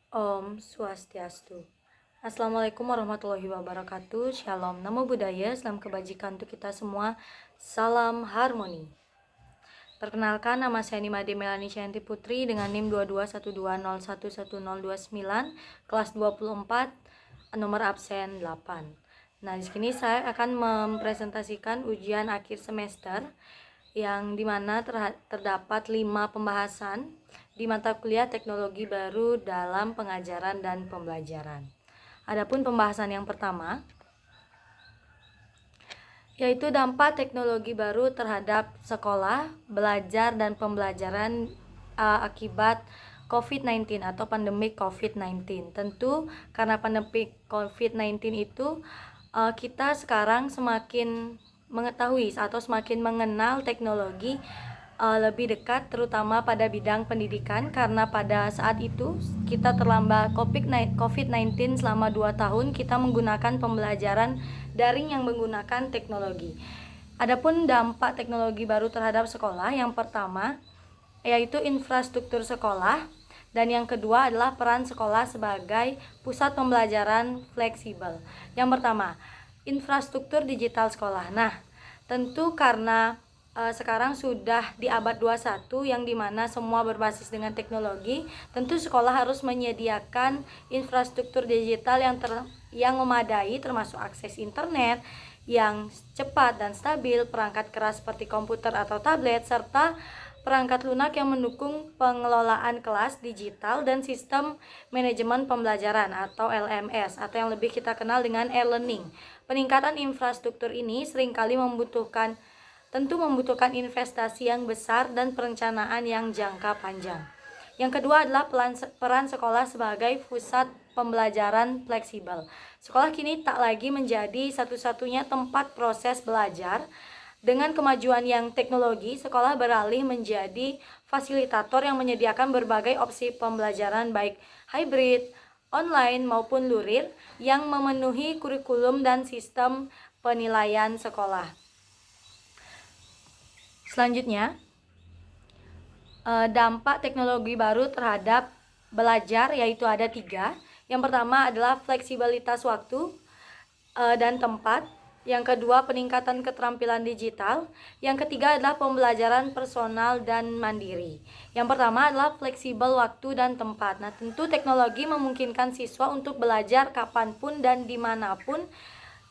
Om Swastiastu. Assalamualaikum warahmatullahi wabarakatuh. Shalom, namo buddhaya, salam kebajikan untuk kita semua. Salam harmoni. Perkenalkan, nama saya Nimade Melani Syanti Putri dengan NIM 2212011029, kelas 24, nomor absen 8. Nah, di sini saya akan mempresentasikan ujian akhir semester yang dimana terdapat 5 pembahasan di mata kuliah teknologi baru dalam pengajaran dan pembelajaran. Adapun pembahasan yang pertama yaitu dampak teknologi baru terhadap sekolah, belajar dan pembelajaran akibat COVID-19 atau pandemi COVID-19. Tentu karena pandemi COVID-19 itu kita sekarang semakin mengetahui atau semakin mengenal teknologi lebih dekat, terutama pada bidang pendidikan, karena pada saat itu kita terlambat COVID-19 selama 2 tahun kita menggunakan pembelajaran daring yang menggunakan teknologi. Adapun dampak teknologi baru terhadap sekolah, yang pertama yaitu infrastruktur sekolah, dan yang kedua adalah peran sekolah sebagai pusat pembelajaran fleksibel. Yang pertama, infrastruktur digital sekolah. Nah, tentu karena sekarang sudah di abad 21 yang dimana semua berbasis dengan teknologi, tentu sekolah harus menyediakan infrastruktur digital yang memadai, termasuk akses internet yang cepat dan stabil, perangkat keras seperti komputer atau tablet, serta perangkat lunak yang mendukung pengelolaan kelas digital dan sistem manajemen pembelajaran atau LMS, atau yang lebih kita kenal dengan e-learning. Peningkatan infrastruktur ini seringkali tentu membutuhkan investasi yang besar dan perencanaan yang jangka panjang. Yang kedua adalah peran sekolah sebagai pusat pembelajaran fleksibel. Sekolah kini tak lagi menjadi satu-satunya tempat proses belajar. Dengan kemajuan yang teknologi, sekolah beralih menjadi fasilitator yang menyediakan berbagai opsi pembelajaran baik hybrid, online maupun lurir yang memenuhi kurikulum dan sistem penilaian sekolah. Selanjutnya, dampak teknologi baru terhadap belajar yaitu ada 3. Yang pertama adalah fleksibilitas waktu dan tempat. Yang kedua, peningkatan keterampilan digital. Yang ketiga adalah pembelajaran personal dan mandiri. Yang pertama adalah fleksibel waktu dan tempat. Nah, tentu teknologi memungkinkan siswa untuk belajar kapanpun dan dimanapun,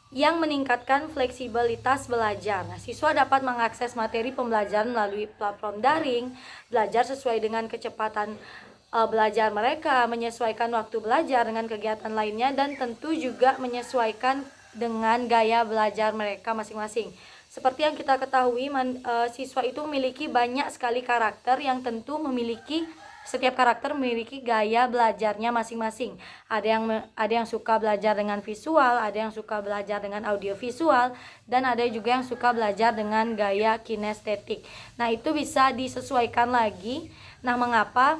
yang meningkatkan fleksibilitas belajar. Nah, siswa dapat mengakses materi pembelajaran melalui platform daring, belajar sesuai dengan kecepatan belajar mereka, menyesuaikan waktu belajar dengan kegiatan lainnya, dan tentu juga menyesuaikan dengan gaya belajar mereka masing-masing. Seperti yang kita ketahui, siswa itu memiliki banyak sekali karakter yang tentu setiap karakter memiliki gaya belajarnya masing-masing. Ada yang suka belajar dengan visual, ada yang suka belajar dengan audio visual, dan ada juga yang suka belajar dengan gaya kinestetik. Nah, itu bisa disesuaikan lagi. Nah, mengapa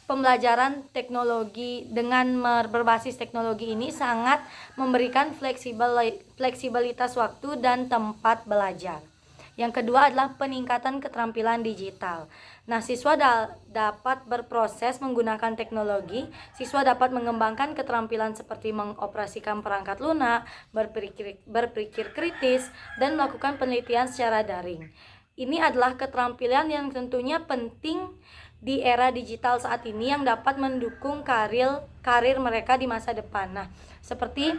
pembelajaran teknologi dengan berbasis teknologi ini sangat memberikan fleksibilitas waktu dan tempat belajar. Yang kedua adalah peningkatan keterampilan digital. Nah, siswa dapat berproses menggunakan teknologi. Siswa dapat mengembangkan keterampilan seperti mengoperasikan perangkat lunak, berpikir kritis, dan melakukan penelitian secara daring. Ini adalah keterampilan yang tentunya penting di era digital saat ini yang dapat mendukung karir mereka di masa depan. Nah, seperti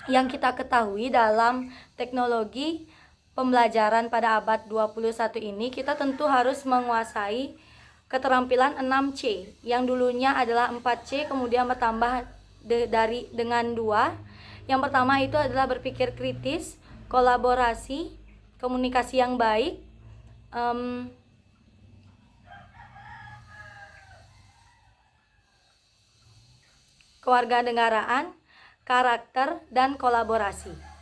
yang kita ketahui dalam teknologi pembelajaran pada abad 21 ini, kita tentu harus menguasai keterampilan 6C, yang dulunya adalah 4C, kemudian bertambah dengan 2. Yang pertama itu adalah berpikir kritis, kolaborasi, komunikasi yang baik, kewarganegaraan, karakter, dan kolaborasi.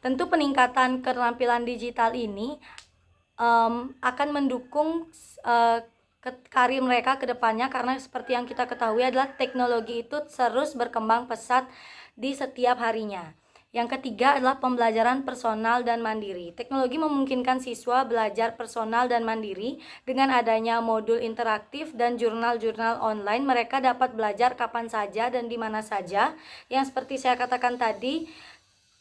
Tentu peningkatan keterampilan digital ini akan mendukung karir mereka ke depannya, karena seperti yang kita ketahui adalah teknologi itu terus berkembang pesat di setiap harinya. Yang ketiga adalah pembelajaran personal dan mandiri. Teknologi memungkinkan siswa belajar personal dan mandiri. Dengan adanya modul interaktif dan jurnal-jurnal online, mereka dapat belajar kapan saja dan di mana saja. Yang seperti saya katakan tadi,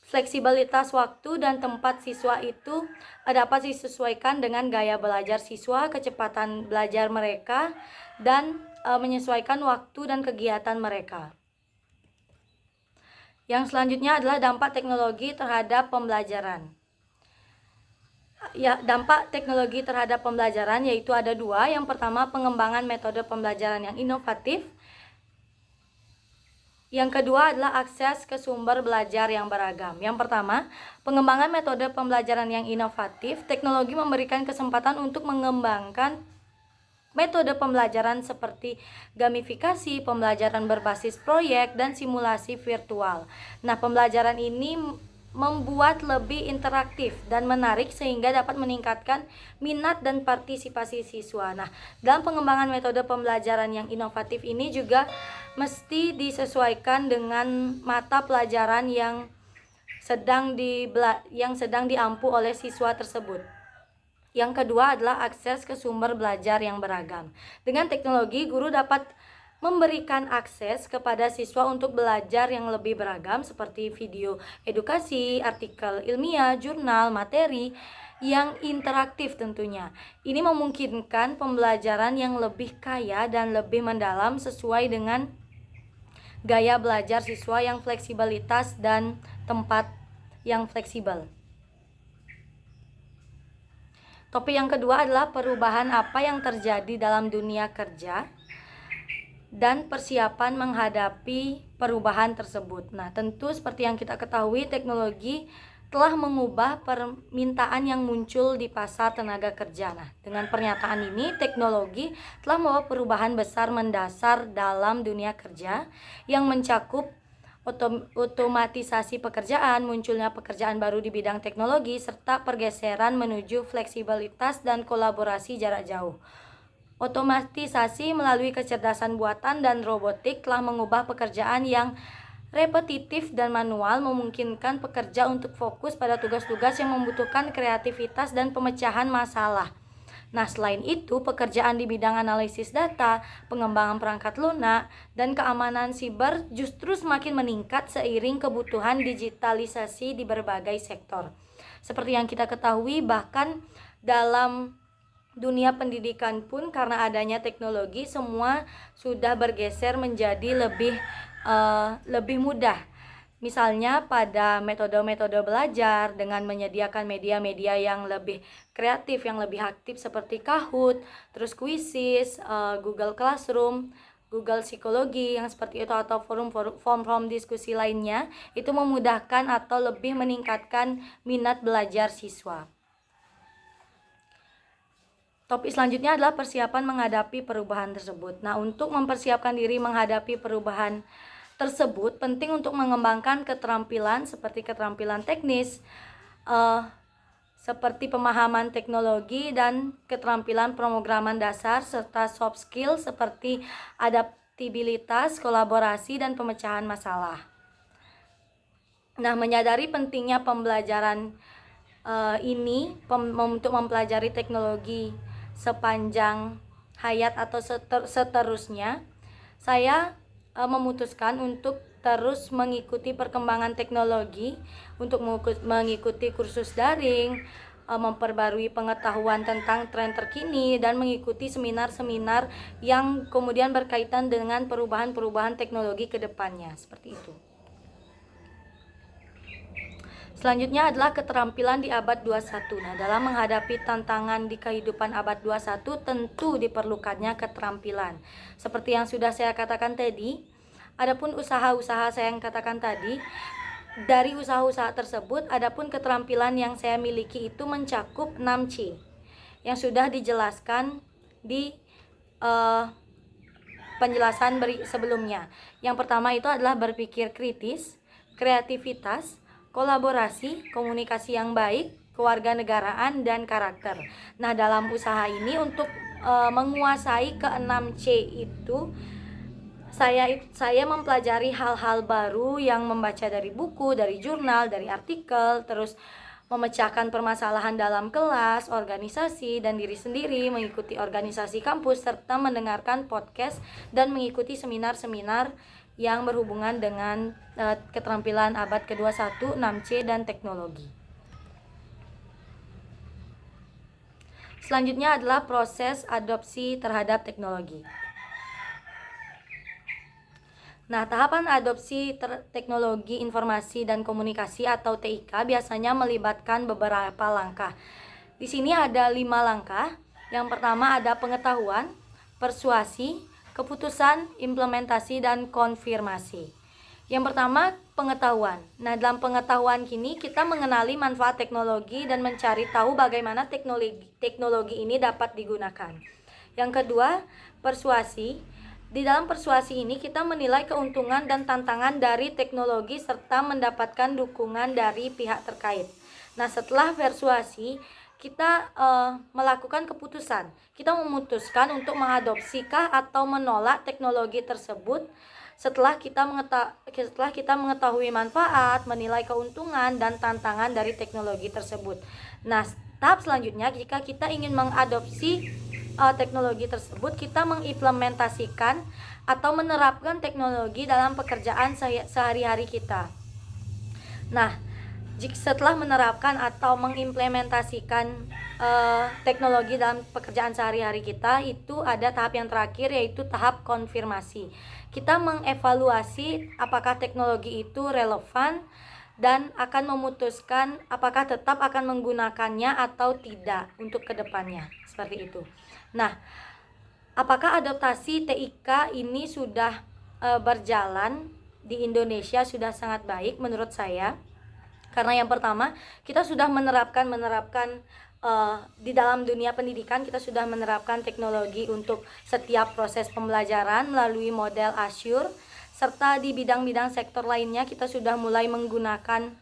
fleksibilitas waktu dan tempat siswa itu dapat disesuaikan dengan gaya belajar siswa, kecepatan belajar mereka, dan menyesuaikan waktu dan kegiatan mereka. Yang selanjutnya adalah dampak teknologi terhadap pembelajaran. Ya, dampak teknologi terhadap pembelajaran yaitu ada dua. Yang pertama, pengembangan metode pembelajaran yang inovatif. Yang kedua adalah akses ke sumber belajar yang beragam. Yang pertama, pengembangan metode pembelajaran yang inovatif. Teknologi memberikan kesempatan untuk mengembangkan metode pembelajaran seperti gamifikasi, pembelajaran berbasis proyek, dan simulasi virtual. Nah, pembelajaran ini membuat lebih interaktif dan menarik sehingga dapat meningkatkan minat dan partisipasi siswa. Nah, dalam pengembangan metode pembelajaran yang inovatif ini juga mesti disesuaikan dengan mata pelajaran yang sedang diampu oleh siswa tersebut. Yang kedua adalah akses ke sumber belajar yang beragam. Dengan teknologi, guru dapat memberikan akses kepada siswa untuk belajar yang lebih beragam seperti video edukasi, artikel ilmiah, jurnal, materi yang interaktif tentunya. Ini memungkinkan pembelajaran yang lebih kaya dan lebih mendalam sesuai dengan gaya belajar siswa yang fleksibilitas dan tempat yang fleksibel. Topik yang kedua adalah perubahan apa yang terjadi dalam dunia kerja dan persiapan menghadapi perubahan tersebut. Nah, tentu seperti yang kita ketahui, teknologi telah mengubah permintaan yang muncul di pasar tenaga kerja. Nah, dengan pernyataan ini, teknologi telah membawa perubahan besar mendasar dalam dunia kerja yang mencakup otomatisasi pekerjaan, munculnya pekerjaan baru di bidang teknologi, serta pergeseran menuju fleksibilitas dan kolaborasi jarak jauh. Otomatisasi melalui kecerdasan buatan dan robotik telah mengubah pekerjaan yang repetitif dan manual, memungkinkan pekerja untuk fokus pada tugas-tugas yang membutuhkan kreativitas dan pemecahan masalah. Nah, selain itu, pekerjaan di bidang analisis data, pengembangan perangkat lunak, dan keamanan siber justru semakin meningkat seiring kebutuhan digitalisasi di berbagai sektor. Seperti yang kita ketahui, bahkan dalam dunia pendidikan pun karena adanya teknologi, semua sudah bergeser menjadi lebih mudah. Misalnya pada metode-metode belajar dengan menyediakan media-media yang lebih kreatif, yang lebih aktif seperti Kahoot, terus Quizzes, Google Classroom, Google Psikologi yang seperti itu, atau forum diskusi lainnya, itu memudahkan atau lebih meningkatkan minat belajar siswa. Topik selanjutnya adalah persiapan menghadapi perubahan tersebut. Nah, untuk mempersiapkan diri menghadapi perubahan tersebut, penting untuk mengembangkan keterampilan seperti keterampilan teknis, seperti pemahaman teknologi dan keterampilan pemrograman dasar, serta soft skill seperti adaptabilitas, kolaborasi, dan pemecahan masalah. Nah, menyadari pentingnya pembelajaran ini untuk mempelajari teknologi sepanjang hayat atau seterusnya, saya memutuskan untuk terus mengikuti perkembangan teknologi, untuk mengikuti kursus daring, memperbarui pengetahuan tentang tren terkini, dan mengikuti seminar-seminar yang kemudian berkaitan dengan perubahan-perubahan teknologi ke depannya, seperti itu. Selanjutnya adalah keterampilan di abad 21. Nah, dalam menghadapi tantangan di kehidupan abad 21 tentu diperlukannya keterampilan. Seperti yang sudah saya katakan tadi, adapun usaha-usaha saya yang katakan tadi, dari usaha-usaha tersebut adapun keterampilan yang saya miliki itu mencakup 6C yang sudah dijelaskan di penjelasan sebelumnya. Yang pertama itu adalah berpikir kritis, kreativitas, kolaborasi, komunikasi yang baik, kewarganegaraan, dan karakter. Nah, dalam usaha ini untuk menguasai ke-6C itu saya mempelajari hal-hal baru yang membaca dari buku, dari jurnal, dari artikel, terus memecahkan permasalahan dalam kelas, organisasi, dan diri sendiri, mengikuti organisasi kampus, serta mendengarkan podcast dan mengikuti seminar-seminar yang berhubungan dengan keterampilan abad ke-21, 6C, dan teknologi. Selanjutnya adalah proses adopsi terhadap teknologi. Nah, tahapan adopsi teknologi informasi dan komunikasi atau TIK biasanya melibatkan beberapa langkah. Di sini ada 5 langkah. Yang pertama ada pengetahuan, persuasi, keputusan, implementasi, dan konfirmasi. Yang pertama, pengetahuan. Nah, dalam pengetahuan kini kita mengenali manfaat teknologi dan mencari tahu bagaimana teknologi ini dapat digunakan. Yang kedua, persuasi. Di dalam persuasi ini kita menilai keuntungan dan tantangan dari teknologi serta mendapatkan dukungan dari pihak terkait. Nah, setelah persuasi, kita melakukan keputusan. Kita memutuskan untuk mengadopsikah atau menolak teknologi tersebut setelah kita mengetahui manfaat, menilai keuntungan dan tantangan dari teknologi tersebut. Nah, tahap selanjutnya jika kita ingin mengadopsi teknologi tersebut, kita mengimplementasikan atau menerapkan teknologi dalam pekerjaan sehari-hari kita. Nah, setelah menerapkan atau mengimplementasikan teknologi dalam pekerjaan sehari-hari kita, itu ada tahap yang terakhir, yaitu tahap konfirmasi. Kita mengevaluasi apakah teknologi itu relevan dan akan memutuskan apakah tetap akan menggunakannya atau tidak untuk kedepannya, seperti itu. Nah, apakah adaptasi TIK ini sudah berjalan di Indonesia? Sudah sangat baik menurut saya. Karena yang pertama, kita sudah menerapkan di dalam dunia pendidikan, kita sudah menerapkan teknologi untuk setiap proses pembelajaran melalui model Azure, serta di bidang-bidang sektor lainnya kita sudah mulai menggunakan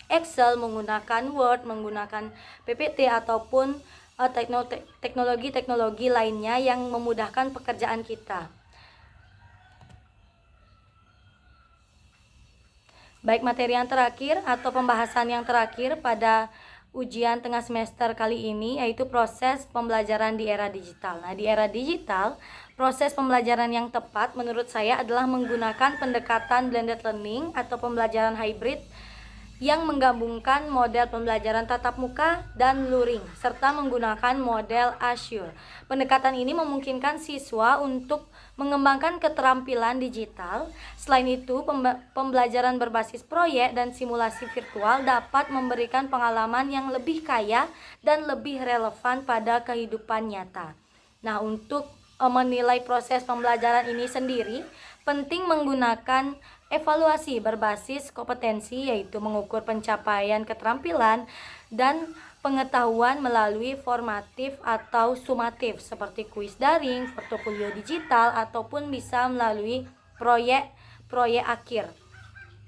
Excel, menggunakan Word, menggunakan PPT ataupun teknologi-teknologi lainnya yang memudahkan pekerjaan kita. Baik, materi yang terakhir atau pembahasan yang terakhir pada ujian tengah semester kali ini yaitu proses pembelajaran di era digital. Nah, di era digital, proses pembelajaran yang tepat menurut saya adalah menggunakan pendekatan blended learning atau pembelajaran hybrid yang menggabungkan model pembelajaran tatap muka dan luring serta menggunakan model Azure. Pendekatan ini memungkinkan siswa untuk mengembangkan keterampilan digital. Selain itu, pembelajaran berbasis proyek dan simulasi virtual dapat memberikan pengalaman yang lebih kaya dan lebih relevan pada kehidupan nyata. Nah, untuk menilai proses pembelajaran ini sendiri, penting menggunakan evaluasi berbasis kompetensi, yaitu mengukur pencapaian keterampilan dan pengetahuan melalui formatif atau sumatif seperti kuis daring, portofolio digital, ataupun bisa melalui proyek akhir.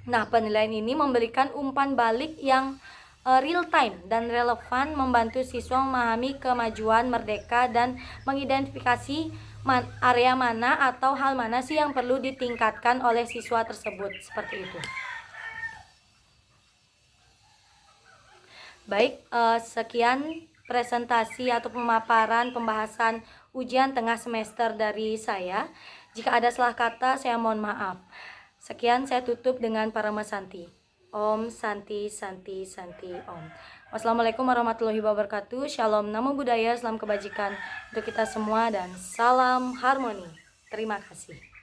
Nah, penilaian ini memberikan umpan balik yang real time dan relevan, membantu siswa memahami kemajuan merdeka dan mengidentifikasi area mana atau hal mana sih yang perlu ditingkatkan oleh siswa tersebut, seperti itu. Baik, sekian presentasi atau pemaparan pembahasan ujian tengah semester dari saya. Jika ada salah kata, saya mohon maaf. Sekian, saya tutup dengan Parama Santi. Om Santi Santi Santi Om. Wassalamualaikum warahmatullahi wabarakatuh. Shalom, namo buddhaya, salam kebajikan untuk kita semua dan salam harmoni. Terima kasih.